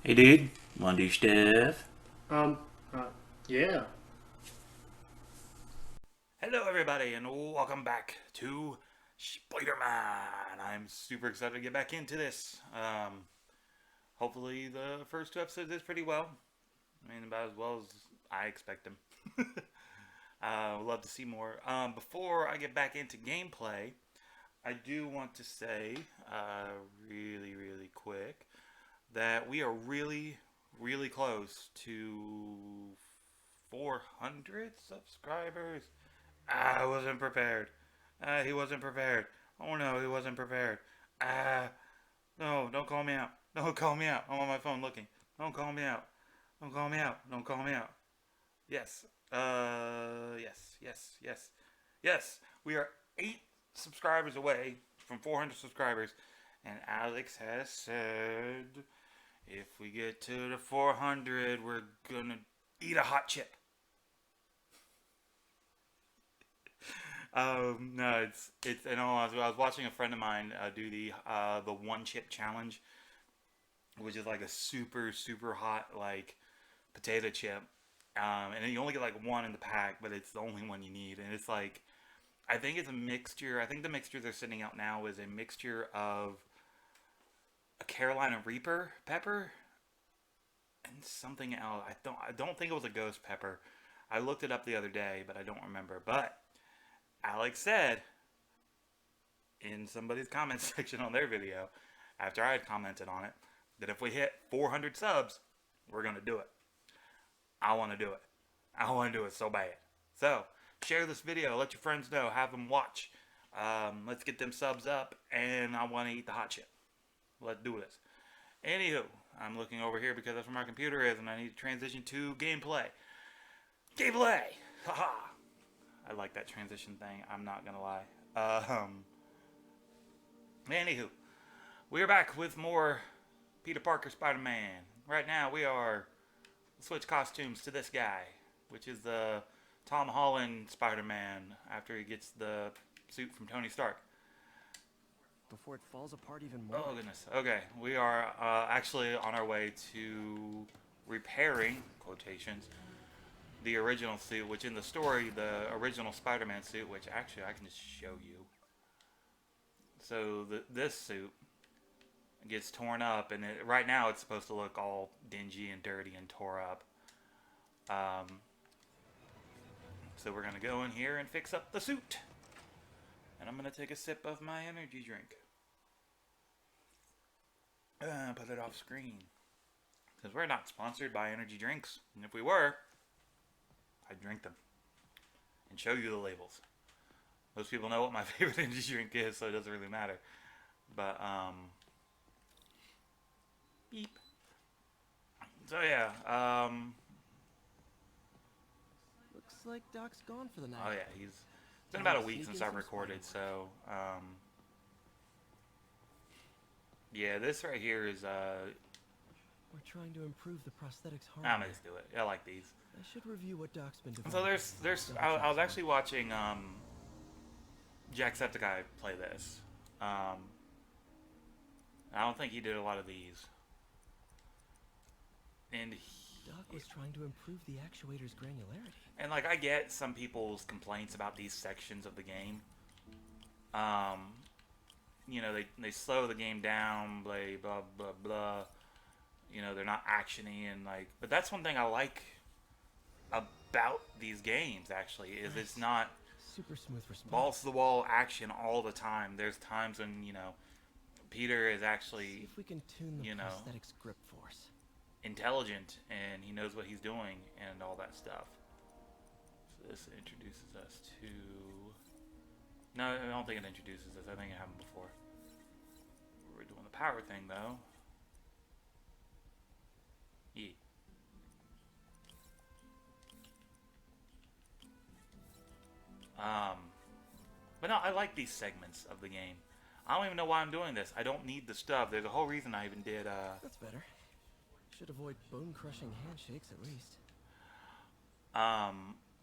Hey dude, wanna do stuff? Um, yeah. Hello everybody and welcome back to Spider-Man. I'm super excited to get back into this. Hopefully the first two episodes did pretty well. I mean, about as well as I expect them. Would love to see more. Before I get back into gameplay, I do want to say, really quick, that we are really close to 400 subscribers. I wasn't prepared. He wasn't prepared. Oh no, he wasn't prepared. Ah, no, don't call me out. Don't call me out. I'm on my phone looking. Don't call me out. Don't call me out. Don't call me out. Yes. Yes. We are 8 subscribers away from 400 subscribers. And Alex has said if we get to the 400, we're gonna eat a hot chip. No, it's. In all honesty, I was watching a friend of mine do the one chip challenge, which is like a super hot like potato chip, and you only get like one in the pack, but it's the only one you need, and it's like I think it's a mixture. I think the mixture they're sending out now is a mixture of a Carolina Reaper pepper and something else. I don't think it was a ghost pepper. I looked it up the other day, but I don't remember. But Alex said in somebody's comment section on their video, after I had commented on it, that if we hit 400 subs, we're going to do it. I want to do it. I want to do it so bad. So, share this video. Let your friends know. Have them watch. Let's get them subs up. And I want to eat the hot chip. Let's do this. Anywho, I'm looking over here because that's where my computer is. And I need to transition to gameplay. Gameplay! Haha! I like that transition thing. I'm not going to lie. Anywho, we are back with more Peter Parker Spider-Man. Right now, we are switch costumes to this guy, which is the Tom Holland Spider-Man after he gets the suit from Tony Stark. Before it falls apart even more. Oh goodness. Okay, we are actually on our way to repairing quotations the original suit, which in the story, the original Spider-Man suit, which actually I can just show you. So this suit gets torn up, and right now it's supposed to look all dingy and dirty and tore up. So we're gonna go in here and fix up the suit, and I'm gonna take a sip of my energy drink. Put it off screen because we're not sponsored by energy drinks, and if we were, I'd drink them and show you the labels. Most people know what my favorite energy drink is, so it doesn't really matter. But beep. So yeah, Looks like Doc's gone for the night. oh yeah, it's been about a week since I've recorded, so yeah, this right here is We're trying to improve the prosthetics I'm hardware. gonna just do it. I like these. I should review what Doc's been doing. So I was actually watching Jacksepticeye play this. I don't think he did a lot of these, and Doc was trying to improve the actuator's granularity. and like I get some people's complaints about these sections of the game. Um, they slow the game down, blah. They're not actiony and like, but that's one thing I like about these games actually is it's not Super smooth response. balls to the wall action all the time. There's times when Peter is See actually if we can tune the you know prosthetics grip force. intelligent and he knows what he's doing and all that stuff. So this introduces us to. No, I don't think it introduces us. I think it happened before. We're doing the power thing though. Yeah. Um, but no, I like these segments of the game. I don't even know why I'm doing this. I don't need the stuff. There's a whole reason I even did. That's better. Should avoid bone-crushing handshakes at least.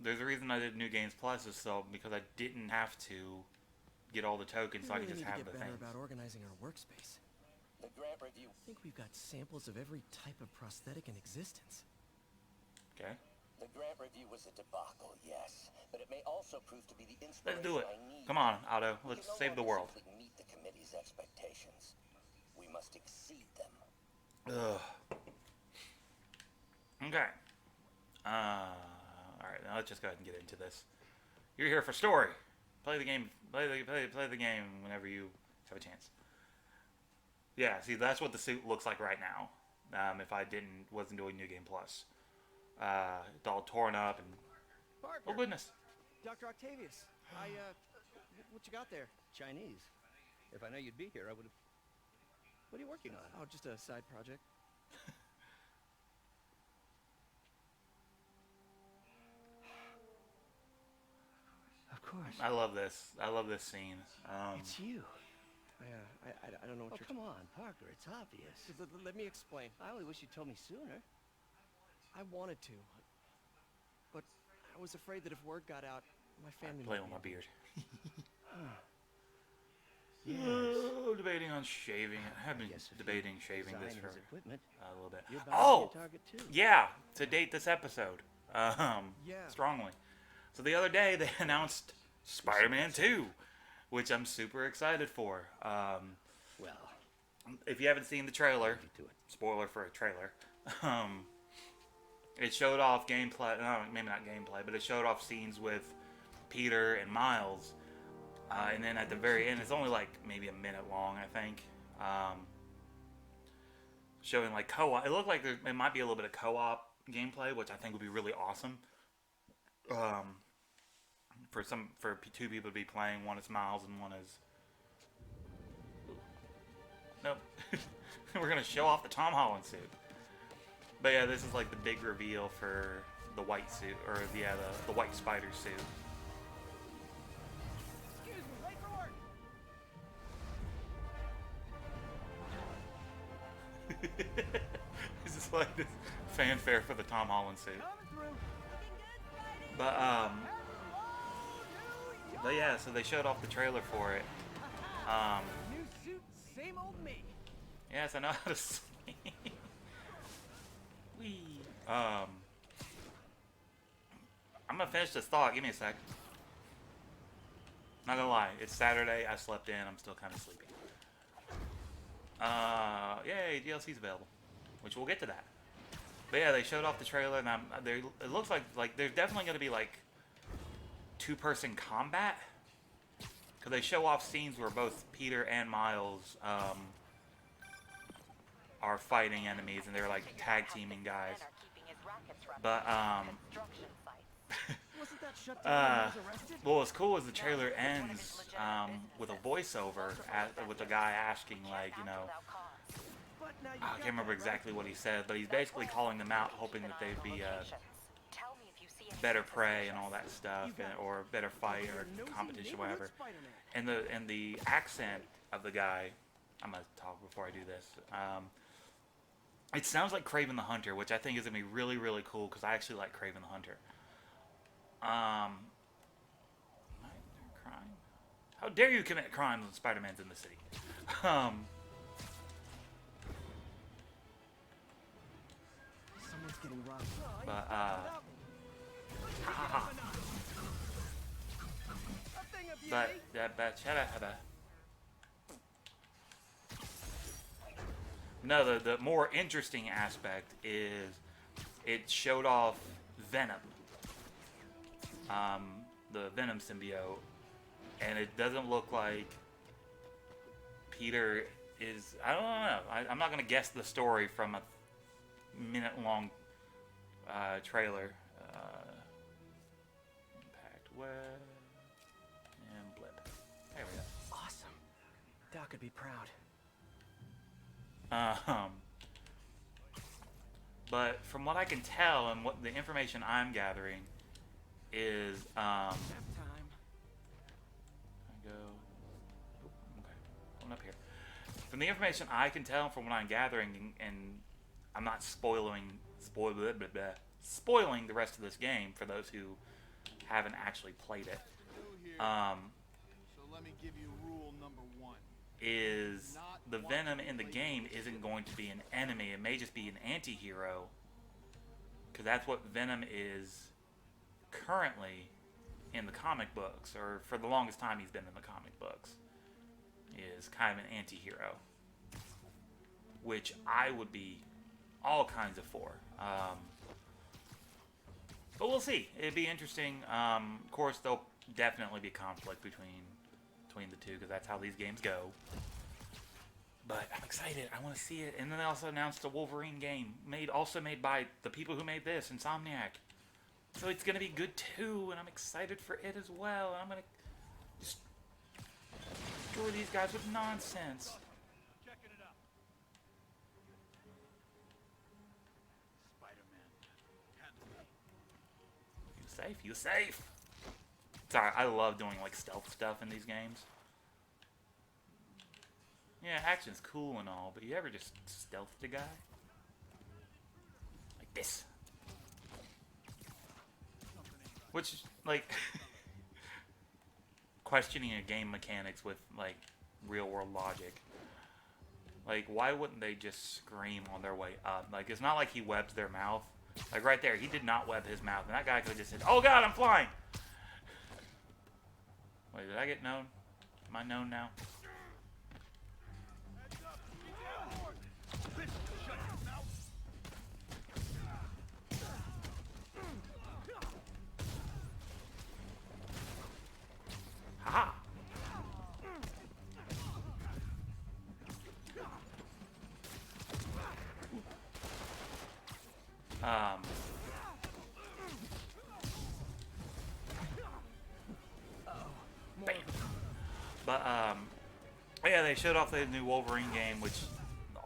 There's a reason I did New Games Plus is so because I didn't have to get all the tokens, We so I really could just need to have get the better things. about organizing our workspace. The grant review. I think we've got samples of every type of prosthetic in existence. Okay. The grant review was a debacle, yes, but it may also prove to be the Let's inspiration do it. I need. Come on, Otto. We Let's can no save the longer world. simply meet the committee's expectations. We must exceed them. Ugh. Okay. Alright, now let's just go ahead and get into this. You're here for story. Play the game. Play the game whenever you have a chance. Yeah, see, that's what the suit looks like right now. If I wasn't doing New Game Plus. It's all torn up and... Parker. Oh, goodness. Dr. Octavius. What you got there? Chinese. If I know you'd be here, I would have... What are you working on? Oh, just a side project. Of course. I love this. I love this scene. It's you. I don't know what Oh, you're... come on, Parker. It's obvious. Let me explain. I only wish you'd told me sooner. I wanted to, but I was afraid that if word got out, my family... Play might with be my beard. Yes. Oh, debating on shaving. I have been Yes, if you debating shaving this design for his equipment, a little bit. you're bound to Oh! be a target too. Yeah, to date this episode. Yeah. Strongly. So the other day they announced Spider-Man 2, which I'm super excited for. Well, If you haven't seen the trailer, you do it. spoiler for a trailer, it showed off gameplay, no, maybe not gameplay, but it showed off scenes with Peter and Miles. And then at the very end, it's only like maybe a minute long, I think. Showing like co-op. It looked like it might be a little bit of co-op gameplay, which I think would be really awesome. For two people to be playing, one is Miles and one is... Nope. We're gonna show off the Tom Holland suit. But yeah, this is like the big reveal for the white suit, or the white spider suit. Excuse me, late for work. This is like this fanfare for the Tom Holland suit. Coming through. But yeah, so they showed off the trailer for it. New suit, same old me. Yes, I know how to sing. Wee. I'm gonna finish this thought. Give me a sec. Not gonna lie, it's Saturday. I slept in. I'm still kind of sleepy. Yay, DLC's available, which we'll get to that. But yeah, they showed off the trailer, and it looks like there's definitely gonna be like two-person combat, because they show off scenes where both Peter and Miles are fighting enemies, and they're like tag teaming guys. But Wasn't that shut down when I was arrested? well, what's cool is the trailer ends with a voiceover with the guy asking, like, you know, But now you I can't remember exactly what he said, but he's basically calling them out, hoping that they'd be better prey and all that stuff, or better fight or competition, whatever. And the accent of the guy, I'm gonna talk before I do this. It sounds like Kraven the Hunter, which I think is gonna be really, really cool, because I actually like Kraven the Hunter. Crime? How dare you commit crimes when Spider-Man's in the city? Someone's getting robbed. But shut up. No, the more interesting aspect is it showed off Venom, the Venom symbiote, and it doesn't look like Peter is. I don't know. I'm not gonna guess the story from a minute-long trailer. Impact Web and blip. There we go. Awesome. Doc could be proud. But from what I can tell and what the information I'm gathering is, Nap time. I go, okay, going up here. From the information I can tell, from what I'm gathering, and I'm not spoiling the rest of this game for those who haven't actually played it. So let me give you rule number one. is the Venom in the game isn't going to be an enemy. It may just be an anti-hero. Because that's what Venom is currently in the comic books. Or for the longest time he's been in the comic books. Is kind of an anti-hero. Which I would be all kinds of for. But we'll see. It'd be interesting. Of course, there'll definitely be conflict between the two because that's how these games go. But I'm excited. I want to see it. And then they also announced a Wolverine game, also made by the people who made this, Insomniac. So it's gonna be good too, and I'm excited for it as well. I'm gonna just destroy these guys with nonsense. Safe, you safe. Sorry, I love doing like stealth stuff in these games. Yeah, action's cool and all, but you ever just stealth the guy? Like this. Which, like, questioning a game mechanics with, like, real world logic. Like, why wouldn't they just scream on their way up? Like, it's not like he webs their mouth. Like, right there, he did not web his mouth. And that guy could have just said, oh god, I'm flying! Wait, did I get known? Am I known now? Haha! Bam. But, yeah, they showed off the new Wolverine game, which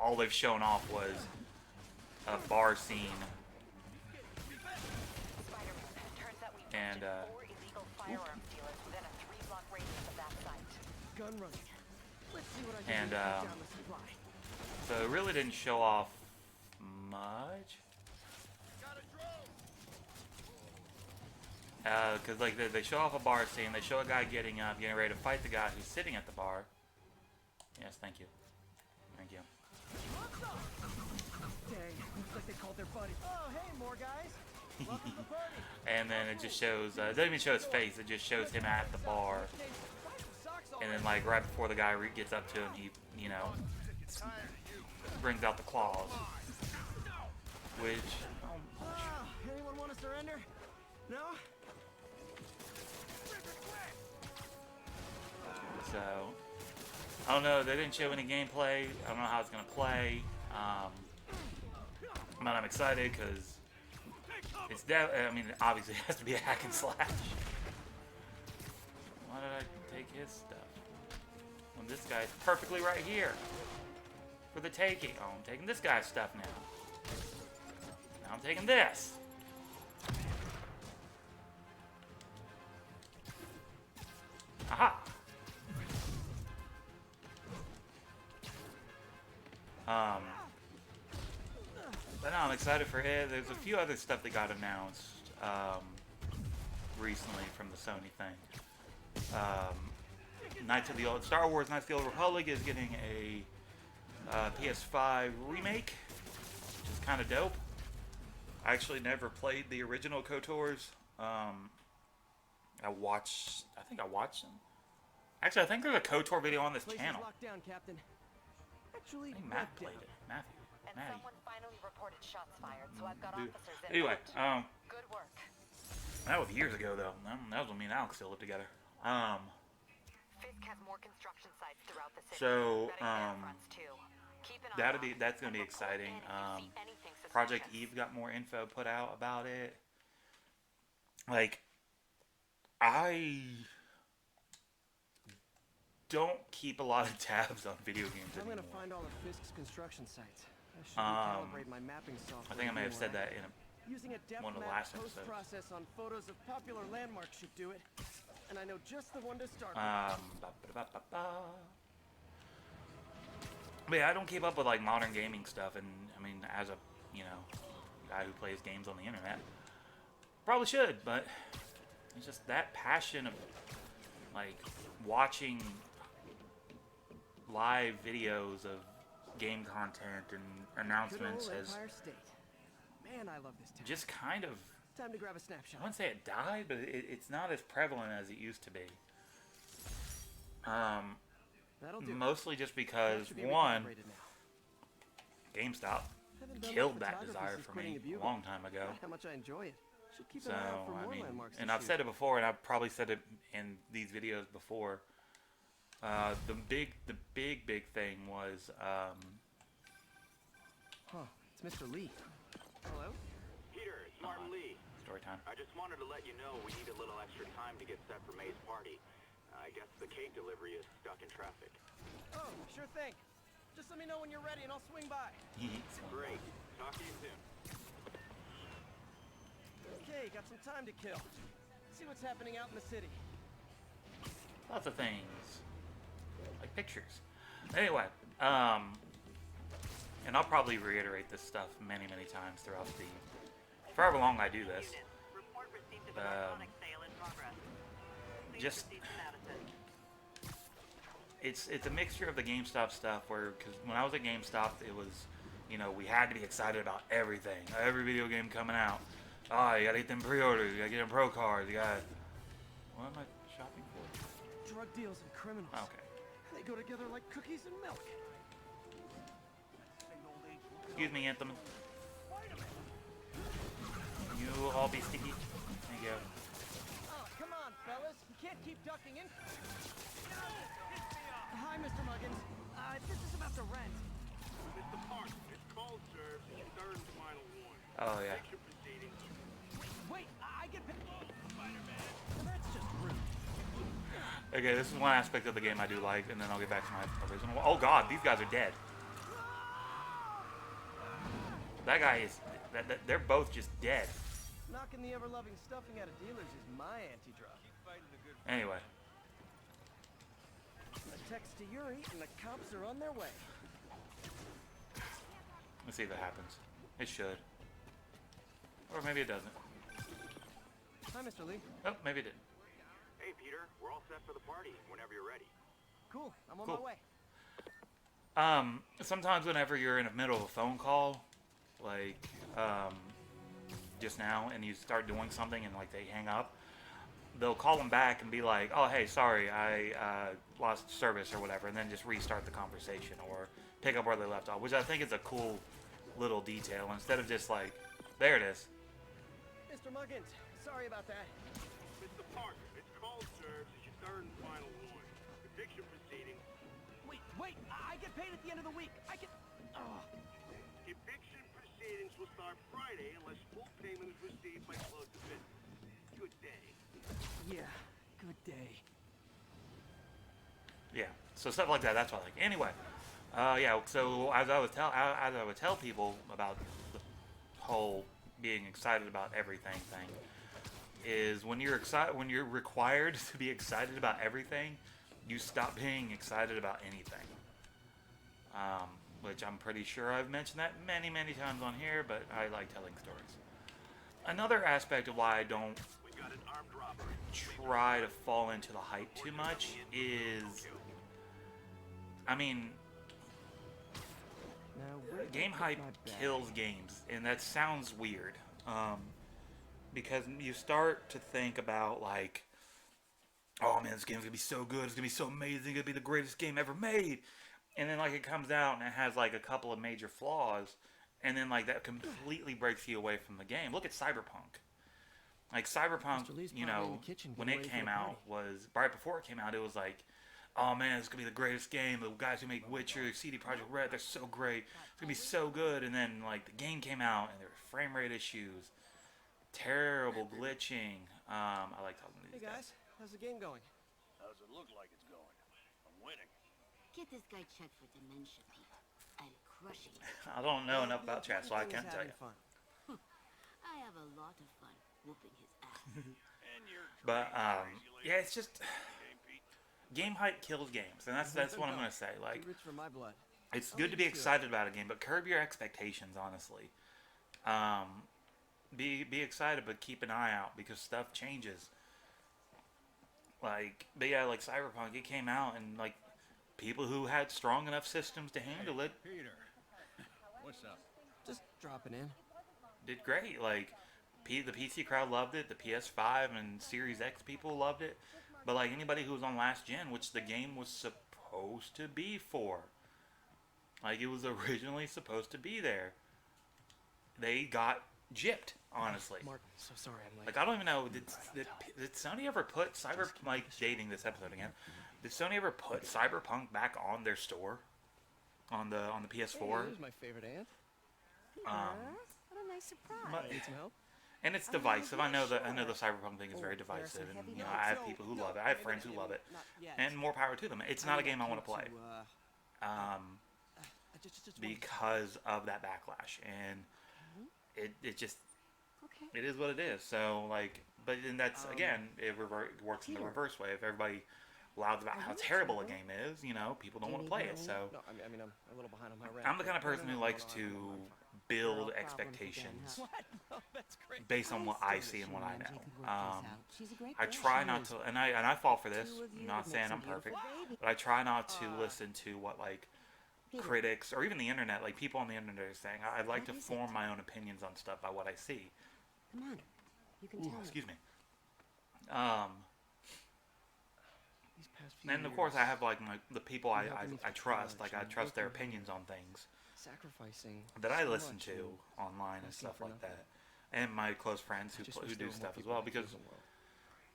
all they've shown off was a bar scene. And, Gun running. Let's see what I And, can do to cut down the supply. so it really didn't show off much. Because like they show off a bar scene, they show a guy getting up, getting ready to fight the guy who's sitting at the bar. Yes, thank you. Thank you. Dang, looks like they called their buddy. Oh, hey, more guys. Welcome to the party. And then it just shows, it doesn't even show his face, it just shows him at the bar. And then like right before the guy gets up to him, he, you know, brings out the claws. Which, Anyone want to surrender? No? so, I don't know, they didn't show any gameplay, I don't know how it's going to play, but I'm excited because it's, I mean, obviously it has to be a hack and slash. Why did I take his stuff? When this guy's perfectly right here for the taking. Oh, I'm taking this guy's stuff now. Now I'm taking this. Aha! But no, I'm excited for it. There's a few other stuff that got announced recently from the Sony thing. Star Wars Knights of the Old Republic is getting a PS5 remake, which is kind of dope. I actually never played the original KOTORs. I think I watched them. Actually, I think there's a KOTOR video on this Place channel. is locked down, Captain. Actually, I think Matt played it. Matthew. And Matty. someone finally reported shots fired, so I've got Dude. officers in. Anyway, Good work. that was years ago though. That was when me and Alex still lived together. Fisk has more construction sites throughout the city. So, Betting man fronts too. Keep an eye on them that's gonna and be report exciting. in if you see anything Project suspicious. Eve got more info put out about it. Like, I don't keep a lot of tabs on video games I'm anymore. gonna find all of Fisk's construction sites. I should recalibrate my mapping software. I think I may have said anyway. that in Using a depth one of the map last episodes. post-process on photos of popular landmarks should do it. And I know just the one to start with. But yeah, I don't keep up with like modern gaming stuff, and I mean, as a guy who plays games on the internet, probably should, but it's just that passion of like watching live videos of game content and Good announcements old has Empire State. Man, I love this town. just kind of, Time to grab a I snapshot. wouldn't say it died, but it's not as prevalent as it used to be. That'll do. Mostly just because, Should be one, recalibrated now. GameStop Haven't done killed much that photography desire since for quitting me the a Bugle. long time ago. How much I enjoy it. Should keep So, an eye out for more I mean, landmarks. and to I've shoot. said it before, and I've probably said it in these videos before. The big thing was, Huh, it's Mr. Lee. Hello? Peter, it's Martin Lee. story time. I just wanted to let you know we need a little extra time to get set for May's party. I guess the cake delivery is stuck in traffic. Oh, sure thing. Just let me know when you're ready and I'll swing by. Great. Talk to you soon. Okay, got some time to kill. See what's happening out in the city. Lots of things. Like pictures. Anyway, and I'll probably reiterate this stuff many times throughout the, forever long I do this. Report received of Um, electronic sale in progress. Please just- proceed to Madison. It's a mixture of the GameStop stuff where, because when I was at GameStop, it was, you know, we had to be excited about everything. Every video game coming out. Oh, you gotta get them pre-orders, you gotta get them pro cards, you gotta... What am I shopping for? Drug deals and criminals. Okay. They go together like cookies and milk. Excuse me, Anthem. You all be sticky. Thank you. Oh, come on, fellas. You can't keep ducking in. Hi, Mr. Muggins. This is about the rent. Mr. Park, it's call serves and your third and final one. Oh, yeah. Fix your proceedings. Wait, I get paid. That's just rude. Okay, this is one aspect of the game I do like, and then I'll get back to my original. Oh god, these guys are dead. That guy is... they're both just dead. Knocking the ever-loving stuffing out of dealers is my anti-drug. Anyway. A text to Yuri, and the cops are on their way. Let's see if it happens. It should. Or maybe it doesn't. Hi, Mr. Lee. Oh, maybe it did. Hey, Peter, we're all set for the party whenever you're ready. Cool, I'm on Cool. my way. Sometimes whenever you're in the middle of a phone call, like, just now, and you start doing something and, like, they hang up, they'll call them back and be like, oh, hey, sorry, I lost service or whatever, and then just restart the conversation or pick up where they left off, which I think is a cool little detail, instead of just like, there it is. Mr. Muggins, sorry about that. Mr. Park, it's call serves is your third and final one. Fix your proceedings. Wait, I get paid at the end of the week. I get... Oh, Eviction proceedings will start Friday unless full payment is received by close of business. Good day. yeah, good day. Yeah, so stuff like that, that's what I like. Anyway, yeah, so as I would tell people about the whole being excited about everything thing, is when you're required to be excited about everything, you stop being excited about anything. Which I'm pretty sure I've mentioned that many times on here, but I like telling stories. Another aspect of why I don't We've got an armed robbery. try to fall into the hype too much is, I mean, Now, where did I game put hype my bag? kills games, and that sounds weird, because you start to think about, like, oh man, this game's gonna be so good, it's gonna be so amazing, it's gonna be the greatest game ever made, and then like it comes out and it has like a couple of major flaws, and then like that completely breaks you away from the game. Look at Cyberpunk. Like Cyberpunk, Mr. Lee's you probably in know, the kitchen when getting it ready for came the out, was right before it came out, it was like, oh man, it's gonna be the greatest game. The guys who make Witcher, CD Projekt Red, they're so great. It's gonna be so good. And then like the game came out and there were frame rate issues, terrible glitching. I like talking to Hey these guys, how's the game going? How's it look like it's going? I'm winning. Get this guy checked for dementia, Pete. I'm crushing it. I don't know enough The about chat, so I important thing can't is tell you. having fun. I have a lot of fun whooping his ass. And you're But crazy, yeah, it's just game, Pete. game hype kills games, and that's what I'm gonna say. Like, Too rich for my blood. it's I'll good to be leave it to it. excited about a game, but curb your expectations. Honestly, be excited, but keep an eye out because stuff changes. Like, but yeah, like Cyberpunk, it came out and like people who had strong enough systems to handle it Peter, what's up? Just dropping in. did great. Like, the PC crowd loved it. The PS5 and Series X people loved it. But like anybody who was on last gen, which the game was supposed to be for, like it was originally supposed to be there, they got gypped. Honestly, Mark, so sorry I'm late. like I don't even know. Did Sony ever put like dating this episode again? Did Sony ever put Cyberpunk back on their store, on the Hey, PS4? here's my favorite aunt. What a nice surprise. Need some help? And it's divisive. I know the Cyberpunk thing is very divisive, and you know I have people who love it. I have friends who love it, Not yet. and more power to them. It's not a game I want to play, Just because of that backlash, and it just Okay. it is what it is. So like, but then that's again it works in the reverse way. If everybody louds about how terrible a game is, you know, people don't want to play it. So No, I mean, I'm a little behind on my rent. I'm the kind of but- person who likes to build expectations What? No, that's great. based on what I see and what I know. She's a great I girl. try not to, and I fall for this. Two of I'm you not would saying make I'm some perfect, beautiful babies. but I try not to listen to what like Peter, critics or even the internet, like people on the internet are saying. I'd like to What is form it? my own opinions on stuff by what I see. Come on. You can Ooh, tell me. excuse me. These past few And of course, I years, have like the people I helping me through trust. Like college I and trust their working opinions on things sacrificing that I so listen much to and online and asking stuff for like nothing. that, and my close friends I just wish who there do were more stuff as people well. like you Because in the world.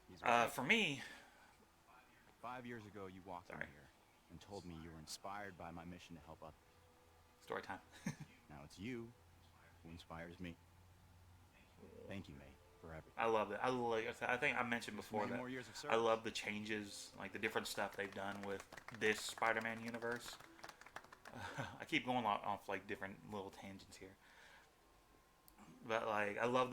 He's right. for me, 5 years ago, you walked in Sorry. here and told me you were inspired by my mission to help others. story time. Now it's you who inspires me. Thank you, May, for everything. I love it. I think I mentioned before Many that more years of I service. love the changes, like the different stuff they've done with this Spider-Man universe. I keep going off like different little tangents here, but like I love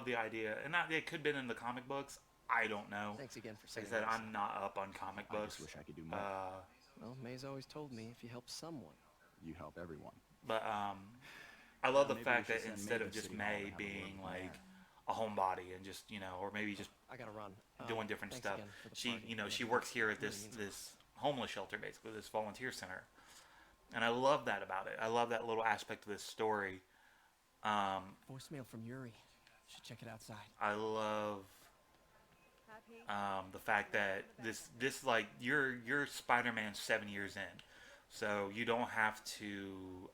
the idea, and it could have been in the comic books. I don't know. Thanks again for Like I saying said, that. I'm not up on comic I books. just wish I could do more. Well, May's always told me if you help someone. You help everyone. But I love the Maybe we fact should that send instead May of to just City Hall to May have a being word with like Mayor. a homebody and just or maybe just I gotta run. doing different Thanks stuff. again for the She party. she works here at Really this means a lot. this homeless shelter, basically this volunteer center, and I love that about it. I love that little aspect of this story. Voicemail from Yuri. Should check it outside. I love the fact that this like you're Spider-Man 7 years in, so you don't have to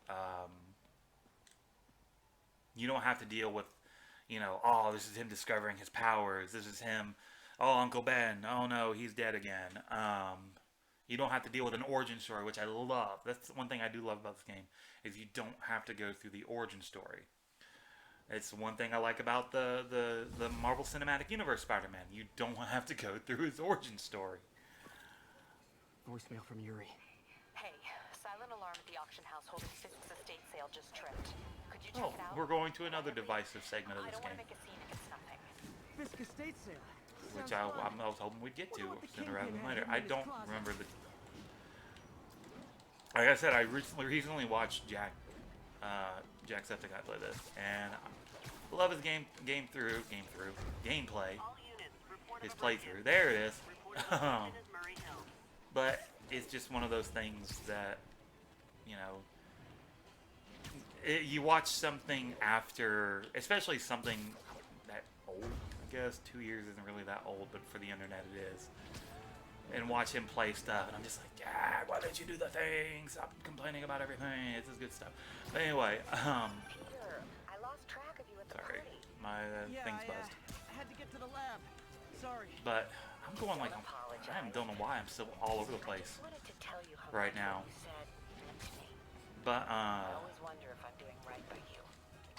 deal with oh, this is him discovering his powers, this is him, oh, Uncle Ben, oh no, he's dead again. You don't have to deal with an origin story, which I love. That's one thing I do love about this game, is you don't have to go through the origin story. It's one thing I like about the Marvel Cinematic Universe Spider-Man. You don't have to go through his origin story. Voicemail from Yuri. Hey, silent alarm at the auction house holding Fisk's estate sale just tripped. Could you check Oh, it out? we're going to another divisive segment of I this don't want game, to make a scene if it's nothing. Fisk estate sale. which I was hoping we'd get to sooner rather than later. I don't remember the. Like I said, I recently watched Jacksepticeye play this, and I love his gameplay, All units, report his of a break-in. playthrough. There it is. Report of a person in Murray Hill. But it's just one of those things that, you watch something after, especially something that old. I guess 2 years isn't really that old, but for the internet it is. And watch him play stuff, and I'm just like, yeah, why didn't you do the thing? Stop complaining about everything. It's just good stuff. But anyway, Peter, I lost track of you at the sorry, party. my thing's buzzed. had to get to the lab. Sorry. But I'm going like I don't know why I'm still all over the place I wanted to tell you how right much now. what you said meant to me. But I always wonder if I'm doing right by you.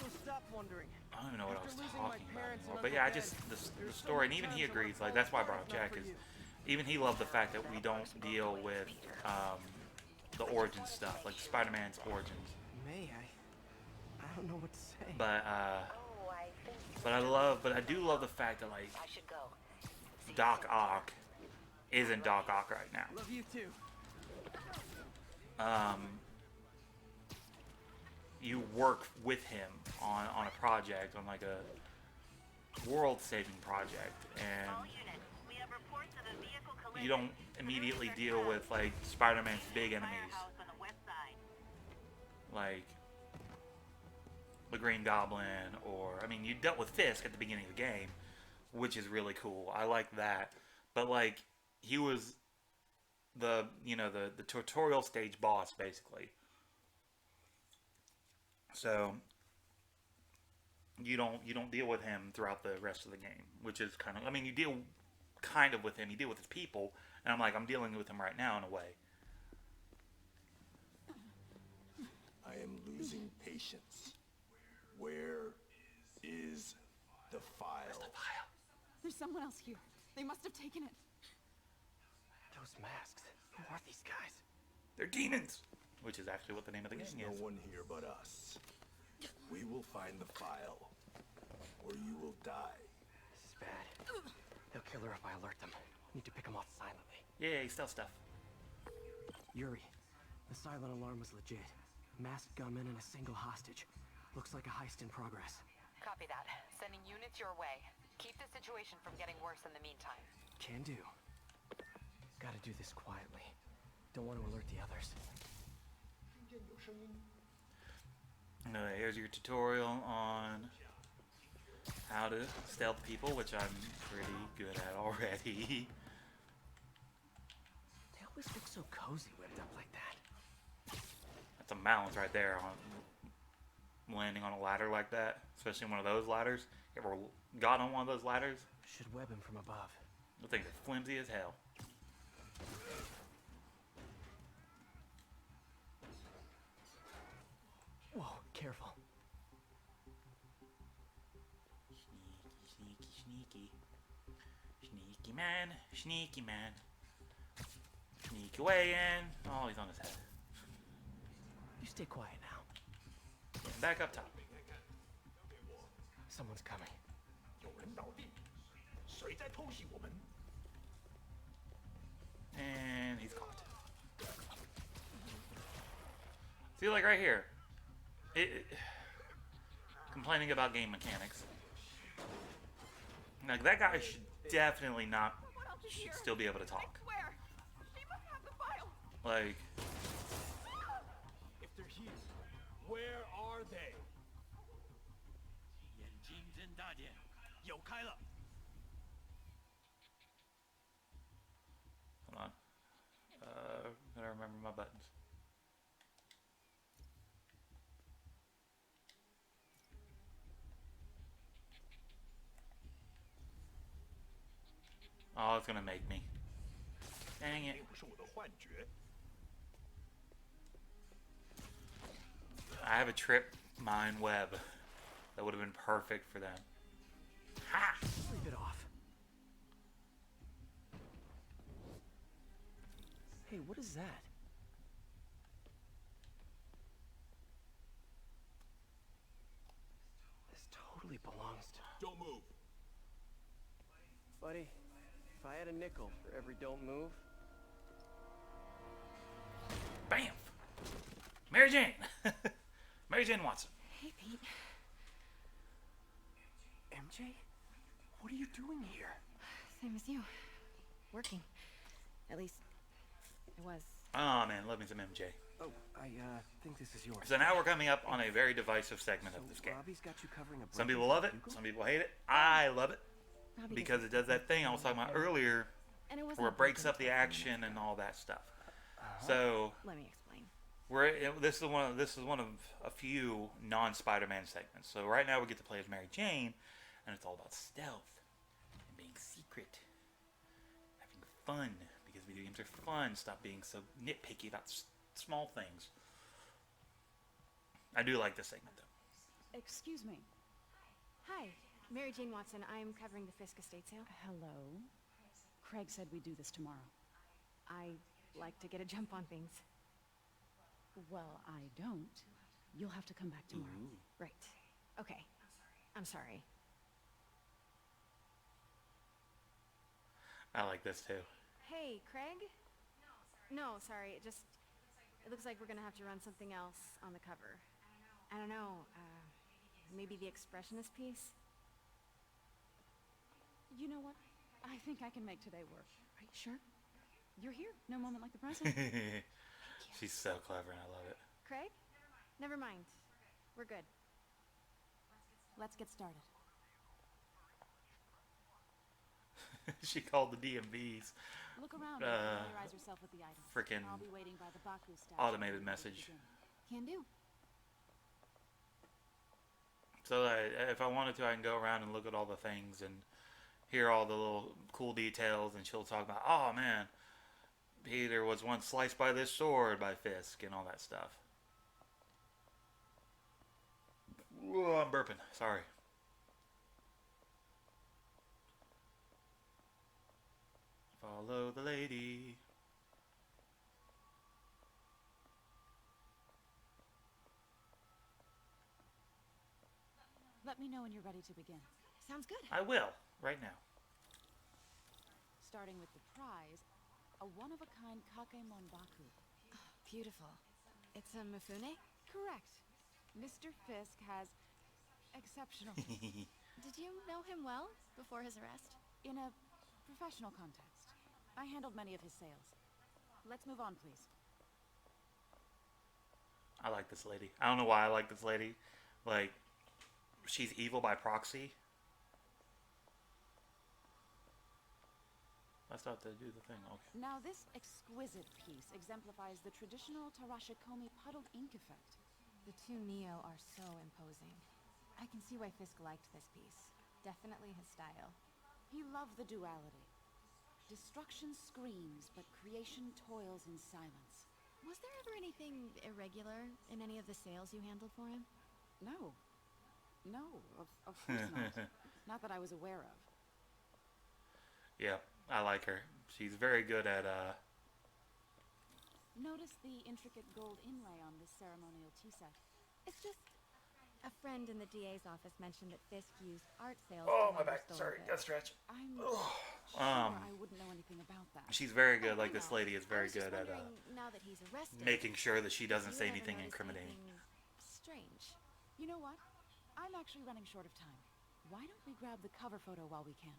Well, stop wondering. I don't even know what I was After losing my talking about parents anymore. and But yeah, I Uncle just Ben, the there's so story, and many even he times I agrees. would've Like that's why I fallen brought up apart Jack, for is you. even he loved the fact that we don't deal with the origin stuff, like Spider-Man's origins. May, I don't know what to say. But Oh, I think but I do love the fact that like I should go. Doc Ock isn't Doc Ock right now. Love you too. You work with him on a project, on like a world-saving project, and All units, we have reports you don't immediately deal with like Spider-Man's big enemies, like the Green Goblin, or I mean, you dealt with Fisk at the beginning of the game, which is really cool. I like that, but like he was the the tutorial stage boss basically. So you don't deal with him throughout the rest of the game, which is kind of, I mean, you deal kind of with him, you deal with his people, and I'm dealing with him right now in a way. I am losing patience. Where is the file? There's someone else here. They must have taken it. Those masks. Who are these guys? They're demons, which is actually what the name of the There's game no is. one here but us. We will find the file, or you will die. This is bad. They'll kill her if I alert them. Need to pick them off silently. Yay, stealth stuff. Yuri, the silent alarm was legit. Masked gunman and a single hostage. Looks like a heist in progress. Copy that. Sending units your way. Keep the situation from getting worse in the meantime. Can do. Gotta do this quietly. Don't want to alert the others. Here's your tutorial on how to stealth people, which I'm pretty good at already. They always look so cozy whipped up like that. That's a balance right there on landing on a ladder like that, especially one of those ladders. You ever got on one of those ladders? Should web him from above. The things are flimsy as hell. Whoa, careful. Sneaky, sneaky, sneaky. Sneaky man, sneaky man. Sneak away in. Oh, he's on his head. You stay quiet now. Getting back up top. Someone's coming. 有人倒地，谁在偷袭我们？ And he's caught. See, like right here. Complaining about game mechanics. Like, that guy should definitely not, should still be able to talk. Where? She must have the file. Like, If they're here, where are they? 眼睛睁大点，有开了。 hold on. Gotta remember my buttons. Oh, it's gonna make me. Dang it. 并不是我的幻觉。 I have a trip mine web that would have been perfect for them. Ha! Leave it off. Hey, what is that? This totally belongs to... Don't move. Buddy, if I had a nickel for every don't move... Bam! Mary Jane! Mary Jane Watson. Hey, Pete. MJ? What are you doing here? Same as you. Working. At least, I was. Oh man, love me some MJ. Oh, I think this is yours. So now we're coming up on a very divisive segment of this game. Robbie's got you covering a Some break-in people love for it, Hugo? some people hate it. I love it Robbie because it does that thing I was talking about earlier and it wasn't where a it breaks break-in up the till action and all that stuff. So Let me explain. this is one of a few non-Spider-Man segments. So right now we get to play as Mary Jane, and it's all about stealth and being secret, having fun, because video games are fun. Stop being so nitpicky about small things. I do like this segment though. Excuse me. Hi, Mary Jane Watson. I'm covering the Fisk estate sale. Hello. Craig said we'd do this tomorrow. I like to get a jump on things. Well, I don't. You'll have to come back tomorrow. Right. Okay. I'm sorry. I like this too. Hey, Craig? No, sorry. It looks like we're gonna have to run something else on the cover. I don't know. Maybe the expressionist piece? You know what? I think I can make today work. Are you sure? You're here. No moment like the present. She's so clever and I love it. Craig? Never mind. We're good. Let's get started. She called the DMVs. Look around and familiarize yourself with the items. Freaking I'll be waiting by the Baku statue. automated message. Can do. So if I wanted to, I can go around and look at all the things and hear all the little cool details, and she'll talk about, oh man, Peter was once sliced by this sword by Fisk and all that stuff. Whoa, I'm burping. Sorry. Follow the lady. Let me know when you're ready to begin. Sounds good. I will, right now. Starting with the prize, a one-of-a-kind Kakemon Baku. Beautiful. It's a Mifune? Correct. Mr. Fisk has exceptional Did you know him well before his arrest? in a professional context. I handled many of his sales. Let's move on, please. I like this lady. I don't know why I like this lady. Like, she's evil by proxy. That's not to do the thing. Okay. Now, this exquisite piece exemplifies the traditional Tarashikomi puddled ink effect. The two Neo are so imposing. I can see why Fisk liked this piece. Definitely his style. He loved the duality. Destruction screams, but creation toils in silence. Was there ever anything irregular in any of the sales you handled for him? No. No, of course not. Not that I was aware of. Yeah, I like her. She's very good at, Notice the intricate gold inlay on this ceremonial tea set. It's just... A friend in the DA's office mentioned that Fisk used art sales Oh, to my launder back. stolen Sorry, goods. gotta stretch. I'm Ugh. sure I wouldn't know anything about that. She's very good. Oh, Like, I this know. lady is I very was just good at, wondering, now that he's arrested, making sure that she doesn't if say you ever anything noticed incriminating. anything strange. You know what? I'm actually running short of time. Why don't we grab the cover photo while we can?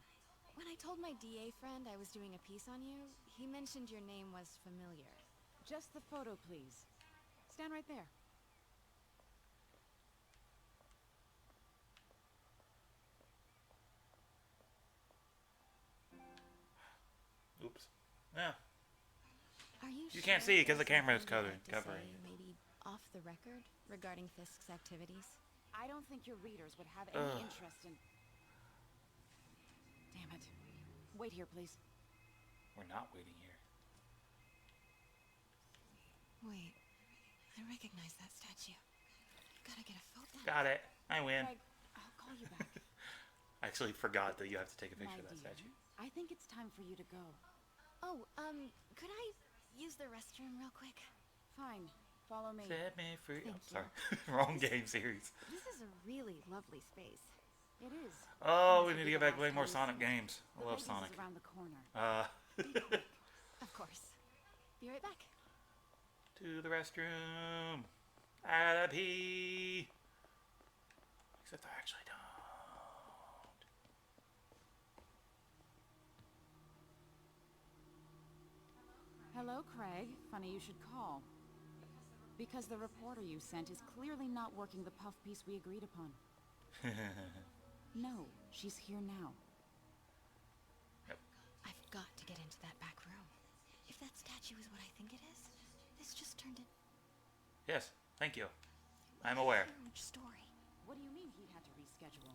When I told my DA friend I was doing a piece on you, he mentioned your name was familiar. Just the photo, please. Stand right there. Oops. Yeah. Are you You sure can't see it 'cause the there's camera is nothing you'd like to covering say, it. maybe off the record regarding Fisk's activities? I don't think your readers would have any interest in... Damn it. Wait here, please. We're not waiting here. Wait, I recognize that statue. You gotta get a photo. Got it. I win. Greg, I'll call you back. I actually forgot that you have to take a My picture of that dear, statue. I think it's time for you to go. Oh, could I use the restroom real quick? Fine. Follow me. Set me free. Thank Oh, sorry. Wrong game series. This is a really lovely space. It is. Oh, we need to get back playing more Sonic games. I The love ladies Sonic. is around the corner. Of course. Be right back. To the restroom. I gotta pee. Except I actually don't. Hello, Craig. Funny you should call. Because the reporter you sent is clearly not working the puff piece we agreed upon. No, she's here now. I've got to get into that back room. If that statue is what I think it is, this just turned in Yes, thank you. I'm aware. a huge story. What do you mean he had to reschedule?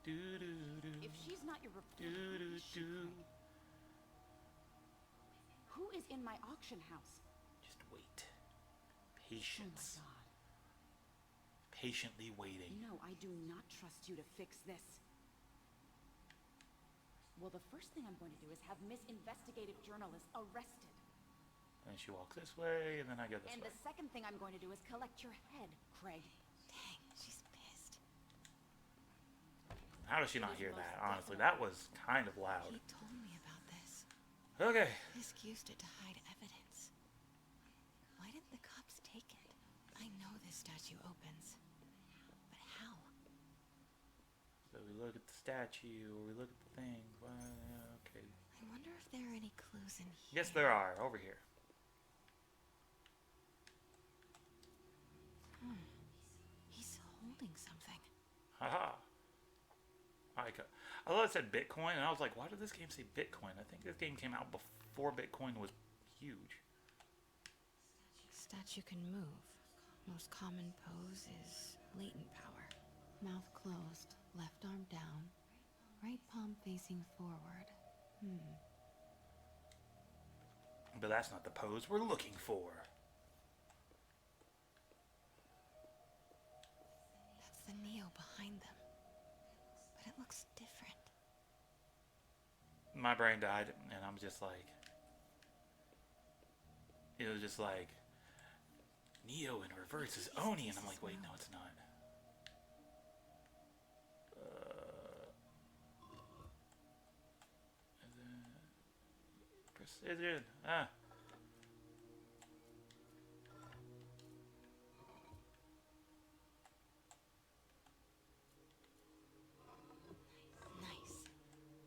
Do do do. If she's not your reporter, Do, who do, is she, do. Craig? Who is in my auction house? Just wait. Oh Patience. my god. Patiently waiting. No, I do not trust you to fix this. Well, the first thing I'm going to do is have Miss Investigative Journalist arrested. And she walks this way, and then I go this And way. the second thing I'm going to do is collect your head, Craig. Dang, she's pissed. How does she not hear that? Honestly, that was kind of loud. He told me about this. Okay. Fisk used it to hide evidence. Why didn't the cops take it? I know this statue opens. But how? So we look at the statue, or we look at the thing. Okay. I wonder if there are any clues in here. Yes, there are. Over here. He's holding something. Haha. I thought it said Bitcoin, and I was like, why did this game say Bitcoin? I think this game came out before Bitcoin was huge. Statue can move. Most common pose is latent power. Mouth closed, left arm down, right palm facing forward. But that's not the pose we're looking for. That's the Neo behind them. But it looks different. My brain died, and I'm just like... It was just like... Neo in reverse is Oni, and I'm like, wait, no, it's not. Precision. Ah. Nice.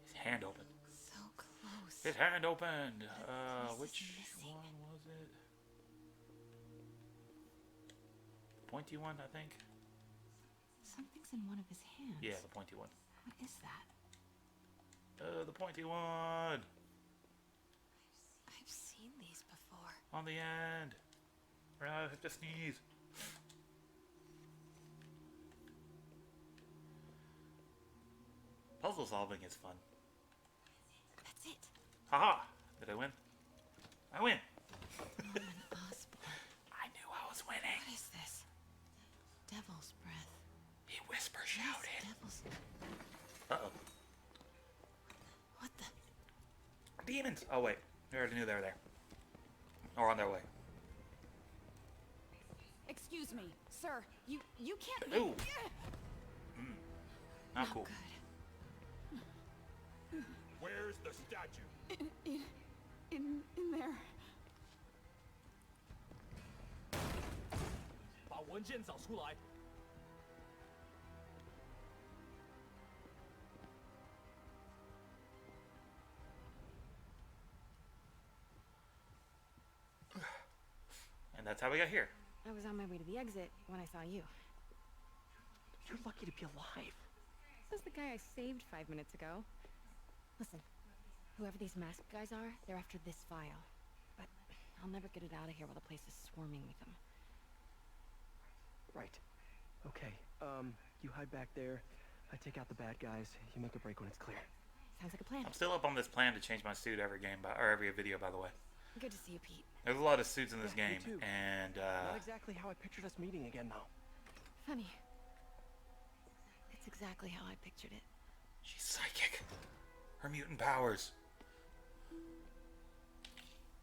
His hand opened. So close. His hand opened. Which one was it? Pointy one, I think. Something's in one of his hands. Yeah, the pointy one. What is that? The pointy one. I've seen these before. On the end. I have to sneeze. Puzzle solving is fun. That's it. Haha! Did I win? I win! Norman Osborn. I knew I was winning. What is this? Devil's breath. He whisper shouted. Devil's... Uh-oh. What the... Demons! Oh wait, we already knew they were there. Or on their way. Excuse me, sir. You can't. Ooh. Not cool. Where's the statue? In there. 把文件找出来。 And that's how we got here. I was on my way to the exit when I saw you. You're lucky to be alive. This is the guy I saved 5 minutes ago. Listen, whoever these masked guys are, they're after this file. But I'll never get it out of here while the place is swarming with them. Right. Okay, you hide back there. I take out the bad guys. You make a break when it's clear. Sounds like a plan. I'm still up on this plan to change my suit every game, or every video, by the way. Good to see you, Pete. There's a lot of suits in this Yeah, me game, too. and Not exactly how I pictured us meeting again, though. Funny. It's exactly how I pictured it. she's psychic. Her mutant powers.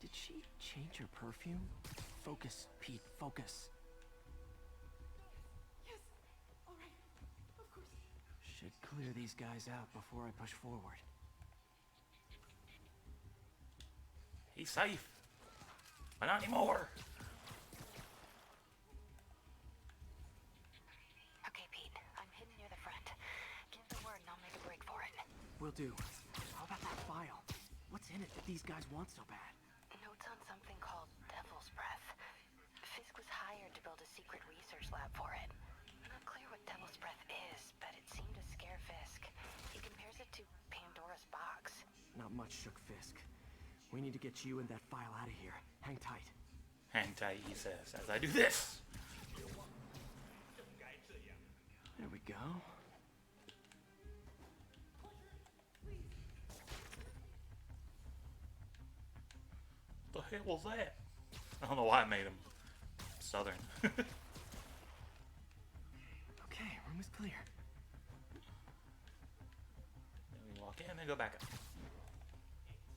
Did she change her perfume? Focus, Pete, focus. Yes. All right. Of course. Should clear these guys out before I push forward. He's safe. But not anymore. Okay, Pete. I'm hidden near the front. Give the word and I'll make a break for it. Will do. How about that file? What's in it that these guys want so bad? Notes on something called Devil's Breath. Fisk was hired to build a secret research lab for it. Not clear what Devil's Breath is, but it seemed to scare Fisk. He compares it to Pandora's box. Not much, Shook Fisk. We need to get you and that file out of here. Hang tight. Hang tight, he says, as I do this. There we go. What the hell was that? I don't know why I made him southern. Okay, room is clear. Then we walk in and go back up.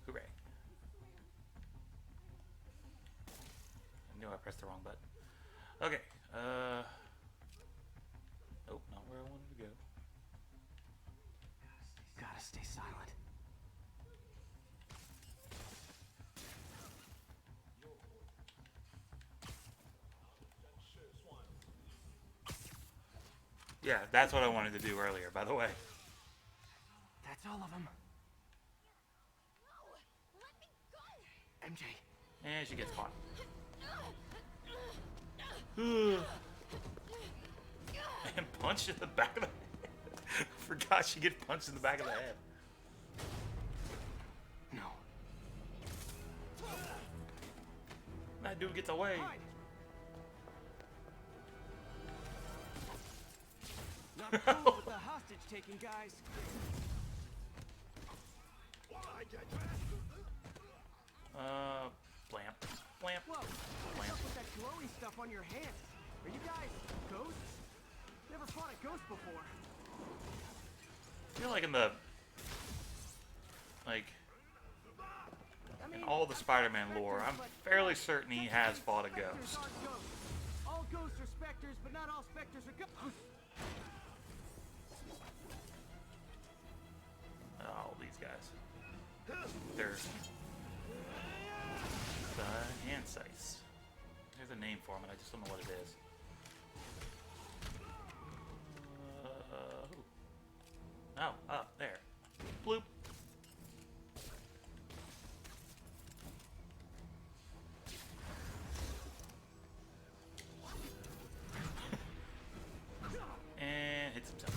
Hooray. I knew I pressed the wrong button. Okay, nope, not where I wanted to go. Gotta stay silent. Yeah, that's what I wanted to do earlier, by the way. That's all of them. MJ. And she gets caught. And punched in the back of the head. Forgot she gets punched in the back of the head. No. That dude gets away. Hide. Not cool with the hostage taking, guys. Blamp. Blamp. Whoa, what's up with that glowy stuff on your hands? Are you guys ghosts? Never fought a ghost before. I feel like in the... Like... In all the Spider-Man lore, I'm fairly certain he has fought a ghost. All ghosts are specters, but not all specters are ghosts. All these guys. They're... The hand sights. There's a name for them, and I just don't know what it is. Oh, there. Bloop. And hits himself.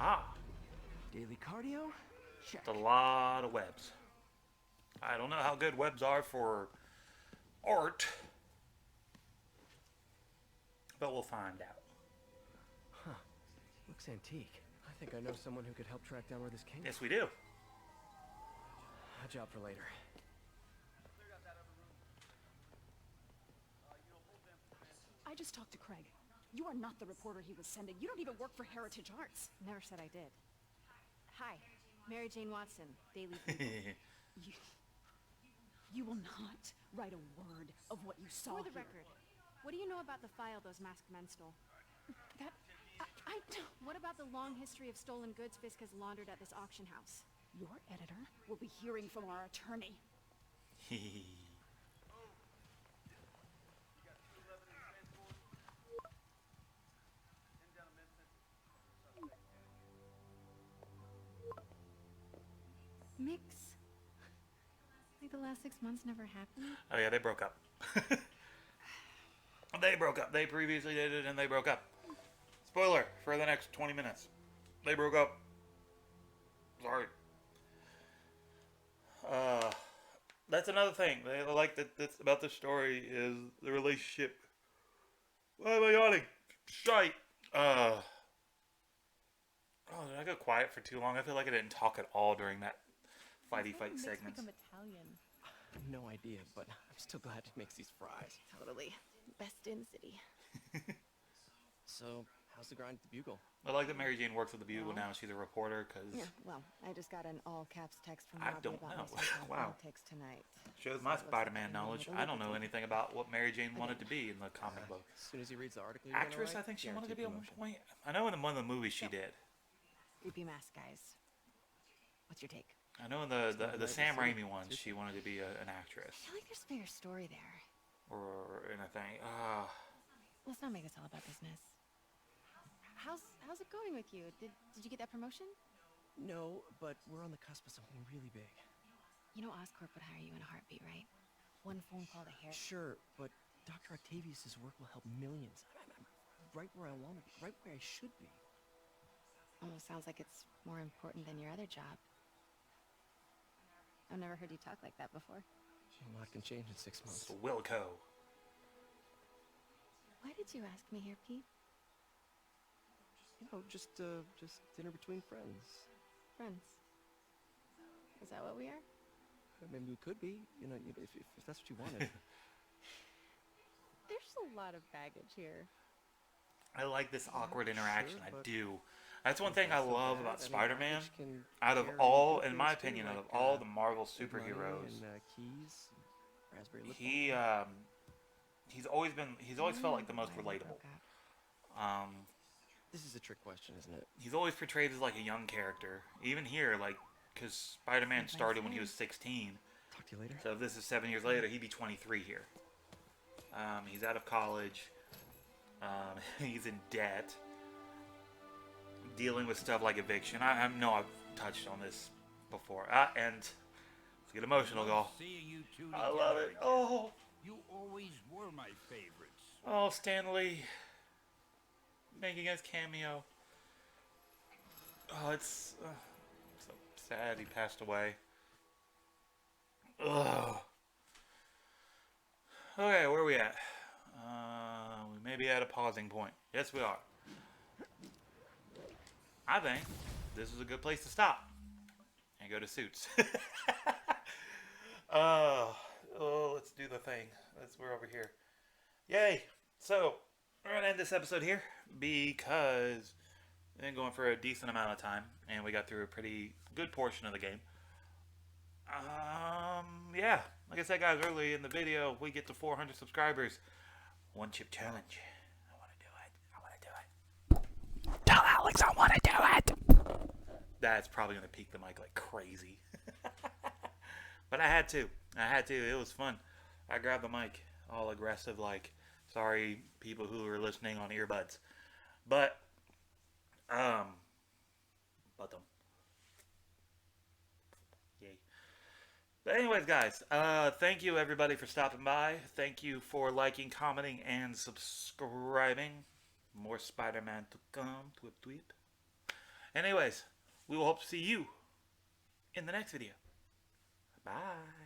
Ah. Daily cardio? Check. It's a lot of webs. I don't know how good webs are for art, but we'll find out. Huh. Looks antique. I think I know someone who could help track down where this came from. Yes, we do. A job for later. I just talked to Craig. You are not the reporter he was sending. You don't even work for Heritage Arts. Never said I did. Hi, Mary Jane Watson, Daily You will not write a word of what you saw For the here. record, what do you know about the file those masked men stole? That... I don't... What about the long history of stolen goods Fisk has laundered at this auction house? Your editor will be hearing from our attorney. Mix? Like the last 6 months never happened? Oh yeah, they broke up. They broke up. They previously dated and they broke up. Spoiler for the next 20 minutes. They broke up. Sorry. That's another thing they like that's about this story is the relationship. Why am I yawning? Shite. Oh, did I go quiet for too long? I feel like I didn't talk at all during that fighty fight segment. Italian. No idea, but I'm still glad he makes these fries. Totally. Best in city. So, how's the grind at the Bugle? I like that Mary Jane works at the Bugle now. She's a reporter because Yeah, well, I just got an all-caps text from I Robbie don't about know. my social Wow. politics tonight. shows my Spider-Man knowledge. I don't know anything about what Mary Jane wanted to be in the comic book. As soon as he reads the article you're gonna Actress, write, I think she wanted to be guaranteed at one point. I know in one of the movies she did. Creepy mask guys. What's your take? I know in the Sam Raimi ones, she wanted to be an actress. I feel like there's a bigger story there. Or in a thing. Let's not make this all about business. How's it going with you? Did you get that promotion? No, but we're on the cusp of something really big. You know Oscorp would hire you in a heartbeat, right? One phone call to hair. Sure, but Dr. Octavius' work will help millions. I'm right where I want to be, right where I should be. Almost sounds like it's more important than your other job. I've never heard you talk like that before. A lot can change in 6 months. It's Wilco. Why did you ask me here, Pete? You know, just dinner between friends. Friends. Is that what we are? Maybe we could be, you know, if that's what you wanted. There's a lot of baggage here. I like this awkward interaction. Sure, I do. That's one thing I That's so love bad. about I mean, Spider-Man. each can Out of carry all, good in my things too, opinion, out of like, all the Marvel big money superheroes, and, keys, raspberry lip balm. he's always felt like the most relatable. This is a trick question, isn't it? He's always portrayed as like a young character. Even here, like, because Spider-Man started when he was 16. Talk to you later. So if this is 7 years later, he'd be 23 here. He's out of college. He's in debt. Dealing with stuff like eviction. I know I've touched on this before. And let's get emotional, y'all. I love it. Oh. You always were my favorites. Oh, Stanley making his cameo. Oh, it's so sad he passed away. Ugh. Okay, where are we at? We may be at a pausing point. Yes, we are. I think this is a good place to stop and go to Suits. Let's do the thing. We're over here. Yay! So, we're going to end this episode here because we've been going for a decent amount of time and we got through a pretty good portion of the game. Yeah. Like I said, guys, early in the video, we get to 400 subscribers. One chip challenge. I want to do it. Tell Alex I want to do it. That's probably going to peak the mic like crazy. But I had to. It was fun. I grabbed the mic all aggressive, like, sorry people who are listening on earbuds. But yay. But anyways, guys, thank you everybody for stopping by. Thank you for liking, commenting, and subscribing. More Spider-Man to come. Tweep tweep. Anyways, we will hope to see you in the next video. Bye.